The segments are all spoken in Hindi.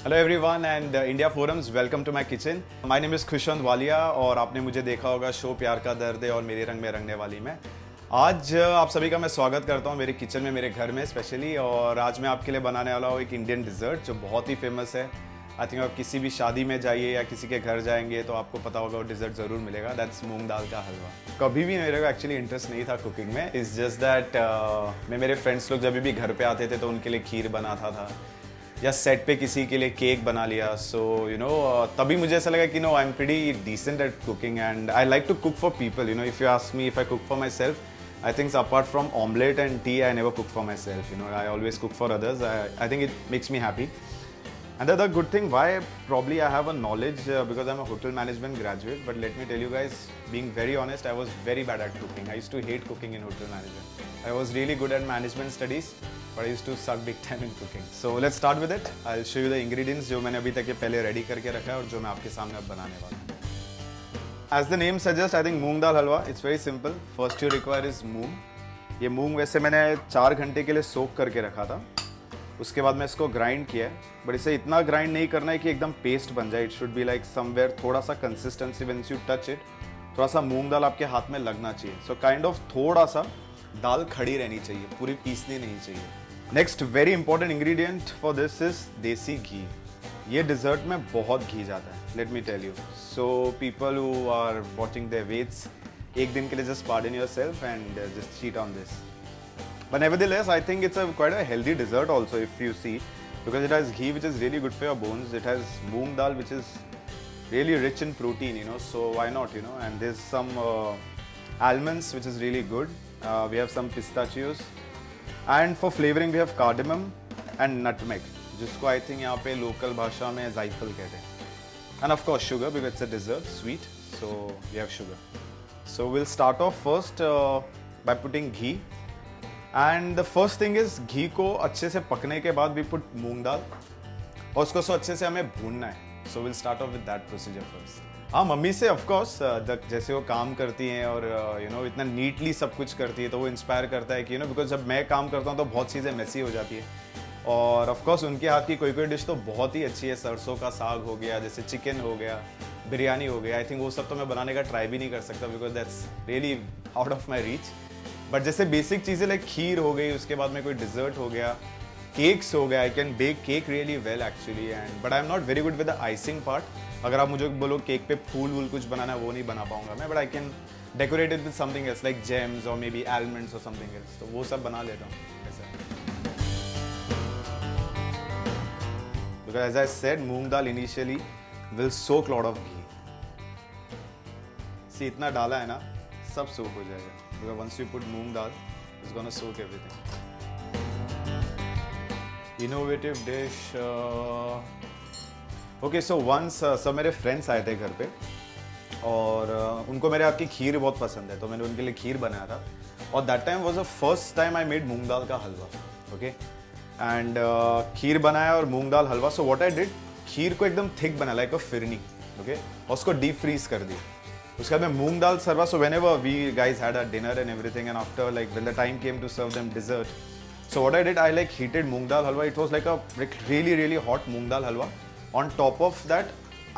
Hello everyone and India forums welcome to my kitchen. My name is Khushwant Walia और आपने मुझे देखा होगा शो प्यार का दर्द है और मेरे रंग में रंगने वाली में। आज आप सभी का मैं स्वागत करता हूँ मेरे किचन में, मेरे घर में स्पेशली। और आज मैं आपके लिए बनाने वाला हूँ एक इंडियन डिज़र्ट जो बहुत ही फेमस है। आई थिंक आप किसी भी शादी में जाइए या किसी के घर जाएंगे तो आपको पता होगा वो डिज़र्ट ज़रूर मिलेगा। दैट्स मूंग दाल का हलवा। कभी भी मेरे को एक्चुअली इंटरेस्ट नहीं था कुकिंग में। इट्स जस्ट दैट मैं मेरे फ्रेंड्स लोग जब भी घर पे आते थे तो उनके लिए खीर बनाता था या सेट पे किसी के लिए केक बना लिया। सो तभी मुझे ऐसा लगा कि no I am pretty decent at cooking and I like to cook for people. If you ask me if I cook for myself, I think apart from omelette and tea, I never cook for myself. I always cook for others. I think it makes me happy. And the other good thing, why probably I have a knowledge because I'm a hotel management graduate. But let me tell you guys, being very honest, I was very bad at cooking. I used to hate cooking in hotel management. I was really good at management studies, but I used to suck big time in cooking. So let's start with it. I'll show you the ingredients जो मैंने अभी तक ये पहले ready करके रखा है और जो मैं आपके सामने अब बनाने वाला हूँ। As the name suggests, I think moong dal halwa. It's very simple. First you require is मूंग. ये मूंग वैसे मैंने 4 घंटे के लिए सोक करके रखा था. उसके बाद मैं इसको ग्राइंड किया है. बट इसे इतना ग्राइंड नहीं करना है कि एकदम पेस्ट बन जाए. It should be like somewhere थोड़ा सा consistency when you touch it. थोड़ा सा मूंग दाल आपके हाथ में लगना चाहिए. So kind of थोड़ा सा दाल खड़ी रहनी चाहिए. पूरी पीसनी नहीं चाहिए. Next very important ingredient for this is देसी घी. ये डिज़र्ट में बहुत घी जाता है, let me tell you. So people who are watching their weights, एक दिन के लिए just pardon yourself and just cheat on this. But nevertheless I think it's quite a healthy dessert also if you see, because it has ghee which is really good for your bones. It has moong dal which is really rich in protein, so why not, and there's some almonds which is really good. We have some pistachios and for flavoring we have cardamom and nutmeg, जिसको आई थिंक यहाँ पे लोकल भाषा में जायफल कहते हैं. And of course sugar because it's a dessert sweet, so we have sugar. So will start off first by putting ghee. And the first thing is ghee को अच्छे से पकने के बाद वी पुट मूंग दाल और उसको सो अच्छे से हमें भूनना है. So will start of with that procedure first. हाँ, मम्मी से ऑफकोर्स जैसे वो काम करती हैं और इतना नीटली सब कुछ करती है तो वो इंस्पायर करता है कि बिकॉज जब मैं काम करता हूँ तो बहुत चीज़ें मेसी हो जाती है. और ऑफ कोर्स उनके हाथ की कोई डिश तो बहुत ही अच्छी है. सरसों का साग हो गया, जैसे चिकन हो गया, बिरयानी हो गया. आई थिंक वो सब तो मैं बनाने का ट्राई भी नहीं कर सकता because that's really out of my reach. But जैसे बेसिक चीज़ें लाइक खीर हो गई, उसके बाद में कोई डिज़र्ट हो गया, केक्स हो गया. I can bake cake really well actually, and but I am not very good with the icing part. अगर आप मुझे बोलो केक पे फूल वूल कुछ बनाना है, वो नहीं बना पाऊंगा मैं. But I can decorate it with something else like James और मे बी आलमंड्स और समथिंग एल्स. तो वो सब बना लेता हूँ ऐसा. Because as I said, moong dal initially will soak lot of ghee. See, इतना डाला है ना, सब soak हो जाएगा. Because once you put moong dal, it's gonna soak everything. Innovative dish. Okay, so once सब मेरे friends आए थे घर पे और उनको मेरे हाथ की खीर बहुत पसंद है तो मैंने उनके लिए खीर बनाया था. और that time was the first time I made मूंग दाल का हलवा. Okay. एंड खीर बनाया और मूंग दाल हलवा. सो व्हाट आई डिड, खीर को एकदम थिक बना लाइक अ फिरनी. ओके, और उसको डीप फ्रीज कर दिया. उसके बाद में मूंग दाल सर्वा. So whenever we guys had a dinner and everything and after like when the time came to serve them dessert, so what I did, I like heated moong dal halwa. It was like a really really hot moong dal halwa. On top of that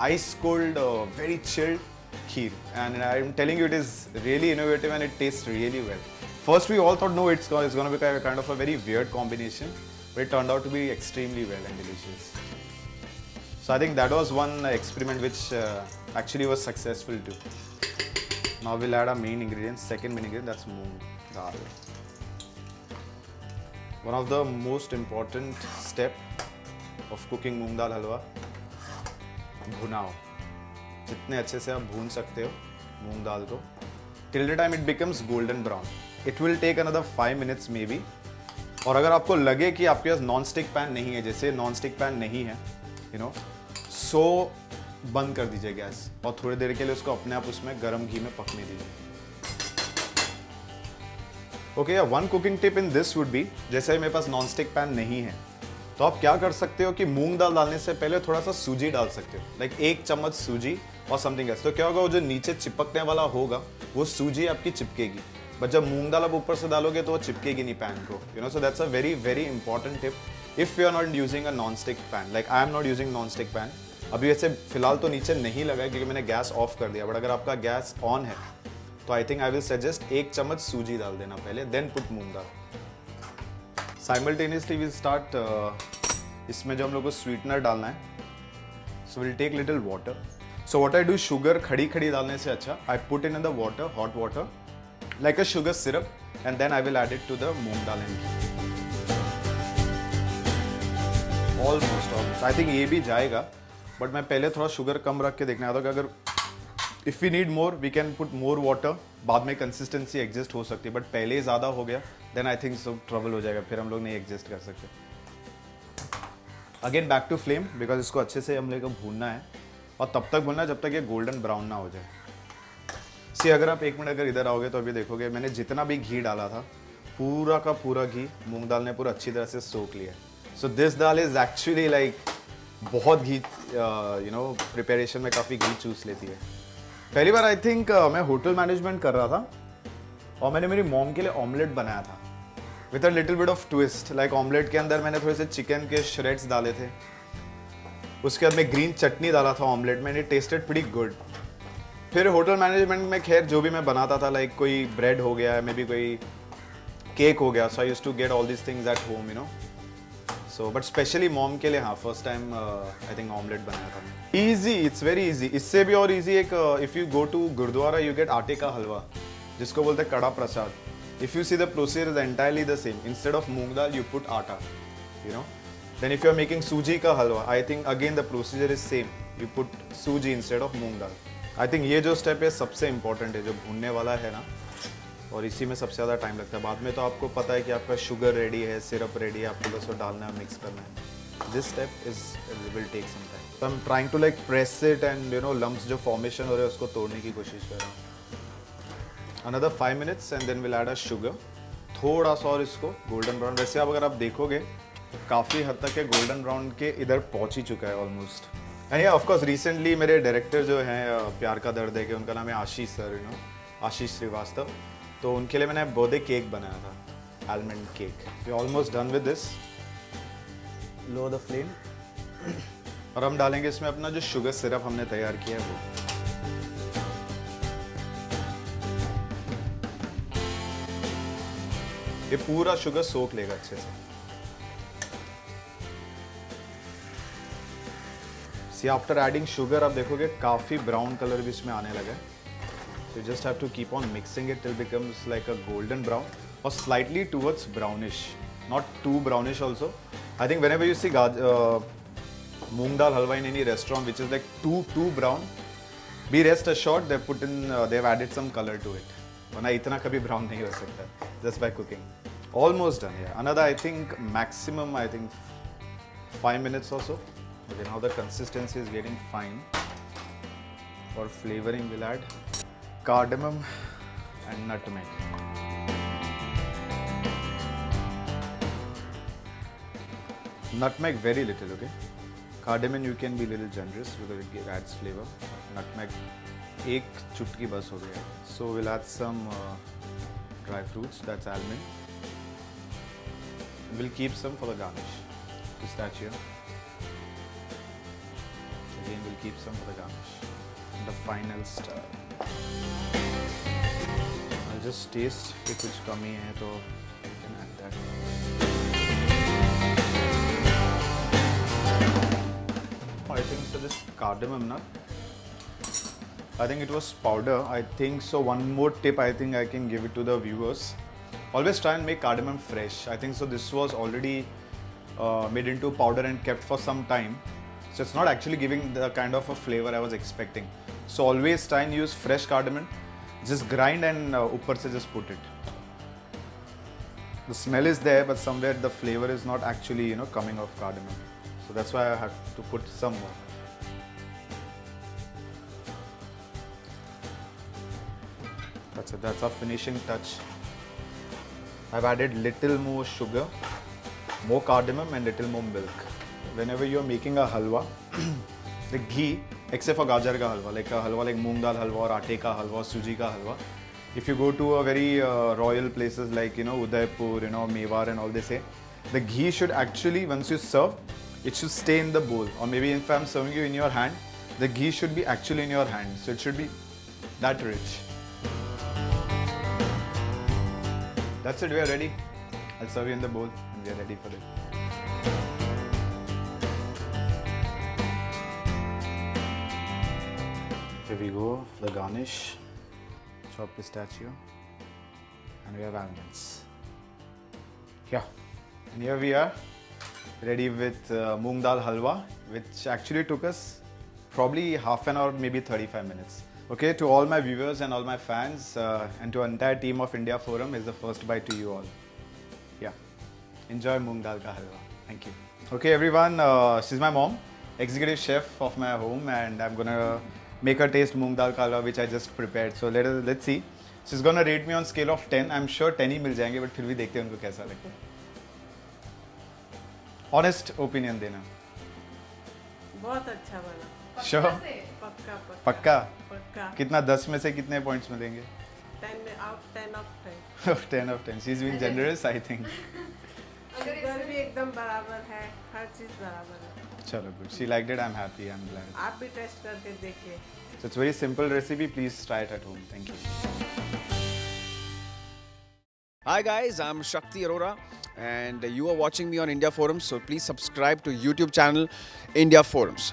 ice cold very chilled kheer, and I'm telling you it is really innovative and it tastes really well. First we all thought no, it's going to be kind of a very weird combination, but it turned out to be extremely well and delicious. So I think that was one experiment which actually was successful too. Now we'll add our main ingredient, second main ingredient, that's moong dal. One of the most important step of cooking moong dal halwa, भुनाओ. जितने अच्छे से आप भून सकते हो मूंग दाल को till the time it becomes golden brown. It will take another 5 minutes maybe. और अगर आपको लगे कि आपके पास नॉन स्टिक पैन नहीं है, जैसे नॉन स्टिक पैन नहीं है सो बंद कर दीजिए गैस और थोड़ी देर के लिए उसको अपने आप उसमें गर्म घी में पकने दीजिए. Okay, one cooking tip in this would be, जैसे मेरे पास नॉन स्टिक पैन नहीं है तो आप क्या कर सकते हो कि मूंग दाल डालने से पहले थोड़ा सा सूजी डाल सकते हो, लाइक 1 चम्मच सूजी और समथिंग एल्स. तो क्या होगा, वो जो नीचे चिपकने वाला होगा वो सूजी आपकी चिपकेगी. बट जब मूंग दाल आप ऊपर से डालोगे तो वो चिपकेगी नहीं पैन को. So that's a very very important tip if you are not using a non stick pan, like I am not using non stick pan, अभी वैसे फिलहाल तो नीचे नहीं लगा है क्योंकि मैंने गैस ऑफ कर दिया, बट अगर आपका गैस ऑन है तो I think I will suggest 1 चम्मच सूजी डाल देना पहले, then put moong dal. Simultaneously will start, इसमें जो हम लोग को स्वीटनर डालना है, so will take little water. So what I do, sugar खड़ी खड़ी डालने से अच्छा I put in the water, hot water, like a sugar syrup, and then I will add it to the moong dal and almost I think ये भी जाएगा, बट मैं पहले थोड़ा शुगर कम रख के देखने आता हूँ कि अगर if we need more we can put more water, बाद में कंसिस्टेंसी एग्जिस्ट हो सकती है, बट पहले ही ज़्यादा हो गया then I think so trouble हो जाएगा, फिर हम लोग नहीं एग्जिस्ट कर सकते। Again back to flame, because इसको अच्छे से हम लोग को भूनना है, और तब तक भूनना है जब तक ये गोल्डन ब्राउन ना हो जाए। सी अगर आप 1 मिनट अगर इधर आओगे तो अभी देखोगे मैंने जितना भी घी डाला था पूरा का पूरा घी मूंग दाल ने पूरा अच्छी तरह से सोख लिया। So this dal is actually like बहुत घी, यू नो प्रिपरेशन में काफ़ी घी चूस लेती है। पहली बार आई थिंक मैं होटल मैनेजमेंट कर रहा था और मैंने मेरी मॉम के लिए ऑमलेट बनाया था with a little bit of twist. Like omelette के अंदर मैंने थोड़े से चिकन के श्रेड्स डाले थे, उसके बाद मैं ग्रीन चटनी डाला था ऑमलेट में, इट टेस्टेड प्रीटी गुड। फिर होटल मैनेजमेंट में खैर जो भी मैं बनाता था, लाइक कोई ब्रेड हो गया, मे बी कोई केक हो गया, so I used to get all this things at home, you know. So but specially mom के लिए हाँ first time I think omelette बनाया था मैं। Easy, it's very easy. इससे भी और ईजी एक, if you go to gurudwara you get आटे का हलवा, जिसको बोलते हैं कड़ा प्रसाद। If you see the procedure is entirely the same, instead of moong dal you put आटा, you know. Then if you are making सूजी का हलवा, I think again the procedure is same, you put suji instead of moong dal. I think ये जो स्टेप है सबसे इंपॉर्टेंट है, जो भूनने वाला है ना, और इसी में सबसे ज़्यादा टाइम लगता है। बाद में तो आपको पता है कि आपका शुगर रेडी है, सिरप रेडी है, आपको बस वो डालना है, मिक्स करना है। This step is will take some time. तो I am trying to like press it and you know lumps जो फॉर्मेशन हो रहे हैं उसको तोड़ने की कोशिश कर रहा हूँ। Another 5 minutes and then will add a sugar, थोड़ा सा और इसको गोल्डन ब्राउन। वैसे अब अगर आप देखोगे काफ़ी हद तक के गोल्डन ब्राउन के इधर पहुँच ही चुका है almost. And of course recently मेरे डायरेक्टर जो हैं प्यार का दर्द है, कि उनका नाम है Ashish sir, you know, Ashish Srivastava. तो उनके लिए मैंने बर्थडे केक बनाया था, almond cake. We almost done with this. Low the flame, और हम डालेंगे इसमें अपना जो शुगर सिरप हमने तैयार किया है वो। ये पूरा शुगर सोख लेगा अच्छे से। सी आफ्टर एडिंग शुगर आप देखोगे काफ़ी ब्राउन कलर भी इसमें आने लगा है। So you just have to keep on mixing it till becomes like a golden brown or slightly towards brownish, not too brownish also. I think whenever you see moong dal halwa in any restaurant which is like too brown, be rest assured they've added some color to it. वरना इतना कभी brown नहीं हो सकता just by cooking. Almost done, yeah. Another I think maximum 5 minutes or so. Okay, now the consistency is getting fine. For flavoring we'll add cardamom and nutmeg. Nutmeg very little, okay? Cardamom you can be little generous because it adds flavor. Nutmeg एक चुटकी बस हो गया. So we'll add some dry fruits, that's almond. We'll keep some for the garnish. Pistachio. Again we'll keep some for the garnish. And the final stir. I'll just taste कि कुछ कमी है तो you can add that. I think so this cardamom nut, I think it was powder. I think so one more tip I think I can give it to the viewers. Always try and make cardamom fresh. I think so this was already made into powder and kept for some time. So it's not actually giving the kind of a flavor I was expecting. So always try and use fresh cardamom. Just grind and ऊपर से just put it. The smell is there, but somewhere the flavor is not actually coming off cardamom. So that's why I have to put some more. That's it. That's our finishing touch. I've added little more sugar, more cardamom, and little more milk. Whenever you're making a halwa, the ghee, except for gajar ka halwa, like a halwa like moong dal halwa or aate ka halwa, suji ka halwa. If you go to a very royal places like Udaipur, Mewar and all, they say the ghee should actually, once you serve, it should stay in the bowl. Or maybe if I'm serving you in your hand, the ghee should be actually in your hand. So it should be that rich. That's it, we are ready. I'll serve you in the bowl and we are ready for it. Here we go, the garnish. Chopped pistachio. And we have almonds. Yeah. And here we are, ready with moong dal halwa, which actually took us probably half an hour, maybe 35 minutes. Okay, to all my viewers and all my fans and to entire team of India Forum, is the first bite to you all. Yeah. Enjoy moong dal ka halwa. Thank you. Okay everyone, she's my mom, executive chef of my home, and I'm gonna make her taste moong dal ka halwa which I just prepared. So let's see. She's gonna rate me on scale of 10. I'm sure 10 ही मिल जाएंगे, but फिर भी देखते हैं उनको कैसा लगता है. Honest opinion देना. बहुत अच्छा बना. Sure. पक्का पक्का. पक्का. पक्का. कितना 10 में से कितने points मिलेंगे? 10 of 10. 10 of 10. She's being generous, I think. Sugar भी एकदम बराबर है, हर चीज बराबर है. चलो good. She liked it. I'm happy. I'm glad. आप भी टेस्ट करके देखिए. So it's a very simple recipe. Please try it at home. Thank you. Hi guys, I'm Shakti Arora and you are watching me on India Forums, so please subscribe to YouTube channel India Forums.